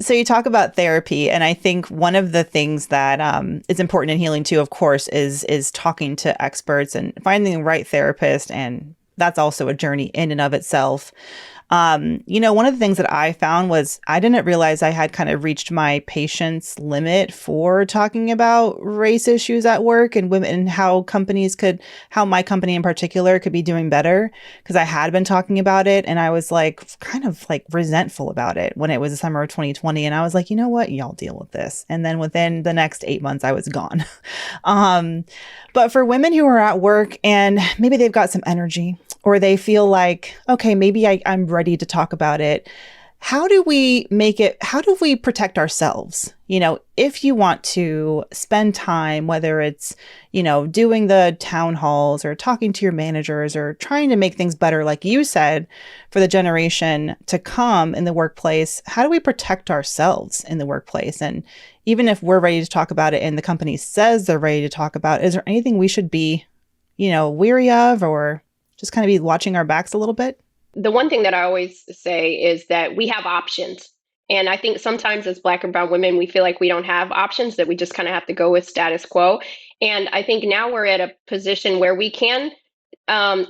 So you talk about therapy, and I think one of the things that is important in healing too, of course, is talking to experts and finding the right therapist, and that's also a journey in and of itself. One of the things that I found was I didn't realize I had kind of reached my patience limit for talking about race issues at work and women and how my company in particular could be doing better. Because I had been talking about it and I was like, kind of like resentful about it when it was the summer of 2020. And I was like, you know what? Y'all deal with this. And then within the next 8 months, I was gone. um, but for women who are at work and maybe they've got some energy, or they feel like, okay, maybe I'm ready to talk about it. How do we protect ourselves? If you want to spend time, whether it's, doing the town halls or talking to your managers or trying to make things better, like you said, for the generation to come in the workplace, how do we protect ourselves in the workplace? And even if we're ready to talk about it and the company says they're ready to talk about it, is there anything we should be, weary of, or just kind of be watching our backs a little bit? The one thing that I always say is that we have options. And I think sometimes as Black and Brown women, we feel like we don't have options, that we just kind of have to go with status quo. And I think now we're at a position where we can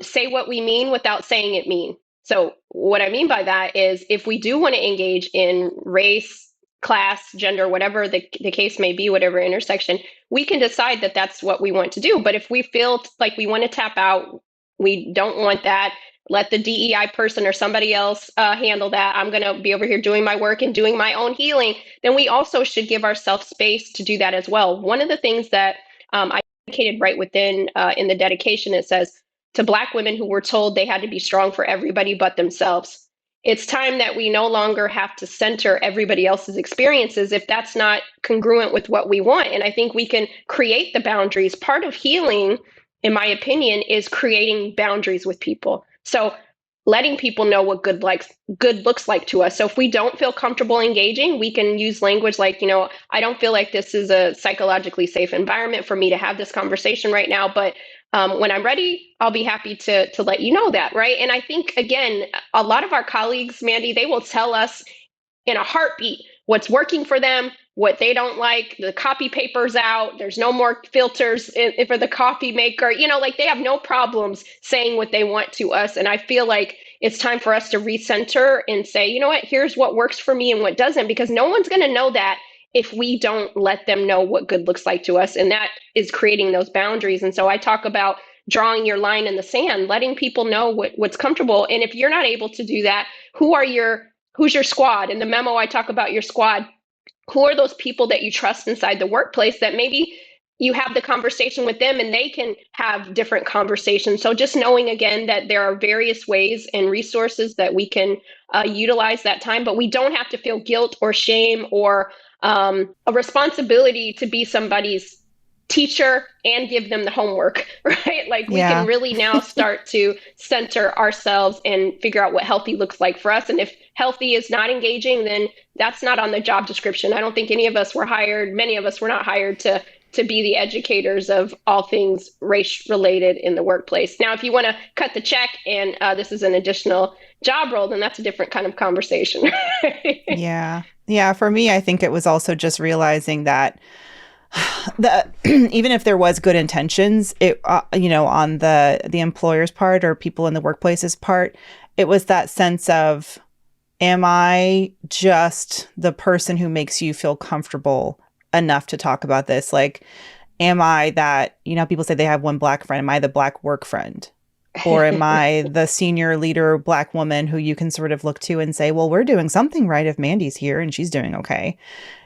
say what we mean without saying it mean. So, what I mean by that is if we do want to engage in race, class, gender, whatever the case may be, whatever intersection, we can decide that that's what we want to do. But if we feel like we want to tap out, we don't want that, let the DEI person or somebody else handle that. I'm going to be over here doing my work and doing my own healing. Then we also should give ourselves space to do that as well. One of the things that I indicated right within in the dedication, it says, to Black women who were told they had to be strong for everybody but themselves. It's time that we no longer have to center everybody else's experiences if that's not congruent with what we want. And I think we can create the boundaries. Part of healing, in my opinion, is creating boundaries with people. So letting people know what good looks like to us. So if we don't feel comfortable engaging, we can use language like, I don't feel like this is a psychologically safe environment for me to have this conversation right now, but when I'm ready, I'll be happy to let you know that, right? And I think, again, a lot of our colleagues, Mandi, they will tell us in a heartbeat what's working for them, what they don't like. The copy paper's out. There's no more filters for the coffee maker. Like they have no problems saying what they want to us. And I feel like it's time for us to recenter and say, you know what, here's what works for me and what doesn't, because no one's going to know that if we don't let them know what good looks like to us. And that is creating those boundaries. And so I talk about drawing your line in the sand, letting people know what's comfortable. And if you're not able to do that, who's your squad? In the memo, I talk about your squad. Who are those people that you trust inside the workplace that maybe you have the conversation with them and they can have different conversations? So just knowing, again, that there are various ways and resources that we can utilize that time, but we don't have to feel guilt or shame or a responsibility to be somebody's teacher and give them the homework, right? Like we Yeah. can really now start to center ourselves and figure out what healthy looks like for us. And if healthy is not engaging, then that's not on the job description. I don't think any of us were hired, many of us were not hired to be the educators of all things race related in the workplace. Now, if you want to cut the check and this is an additional job role, then that's a different kind of conversation. Yeah. Yeah. For me, I think it was also just realizing that even if there was good intentions, it on the employer's part or people in the workplace's part, it was that sense of, am I just the person who makes you feel comfortable enough to talk about this? Like, am I that, people say they have one Black friend. Am I the Black work friend? Or am I the senior leader Black woman who you can sort of look to and say, well, we're doing something right if Mandi's here and she's doing okay.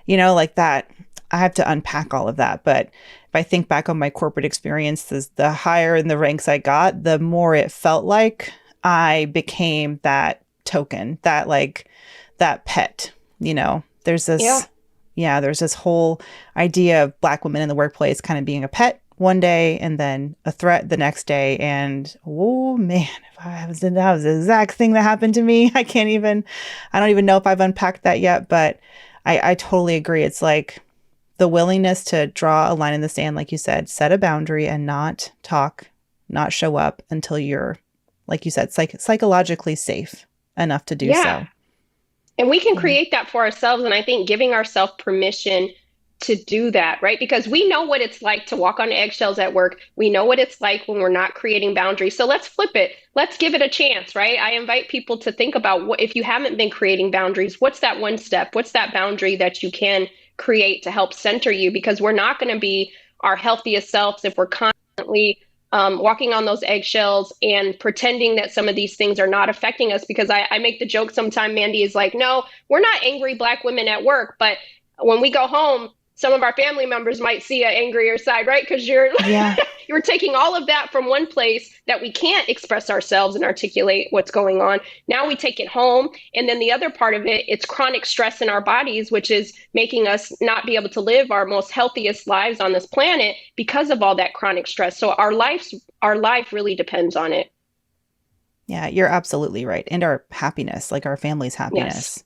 Like that. I have to unpack all of that. But if I think back on my corporate experiences, the higher in the ranks I got, the more it felt like I became that token, that pet. There's Yeah. this, there's this whole idea of Black women in the workplace kind of being a pet one day and then a threat the next day. And oh man, if that was the exact thing that happened to me. I don't even know if I've unpacked that yet, but I totally agree. It's like the willingness to draw a line in the sand, like you said, set a boundary and not talk, not show up until you're, like you said, psychologically safe enough to do Yeah. so. And we can Yeah. create that for ourselves. And I think giving ourselves permission to do that, right? Because we know what it's like to walk on eggshells at work. We know what it's like when we're not creating boundaries. So let's flip it. Let's give it a chance, right? I invite people to think about what, if you haven't been creating boundaries, what's that one step? What's that boundary that you can create to help center you? Because we're not going to be our healthiest selves if we're constantly walking on those eggshells and pretending that some of these things are not affecting us. Because I make the joke sometimes, Mandi is like, no, we're not angry Black women at work, but when we go home, some of our family members might see an angrier side, right? Because you're Yeah. you're taking all of that from one place that we can't express ourselves and articulate what's going on. Now we take it home, and then the other part of it, it's chronic stress in our bodies, which is making us not be able to live our most healthiest lives on this planet because of all that chronic stress. So our life really depends on it. Yeah, you're absolutely right. And our happiness, like our family's Yes. happiness.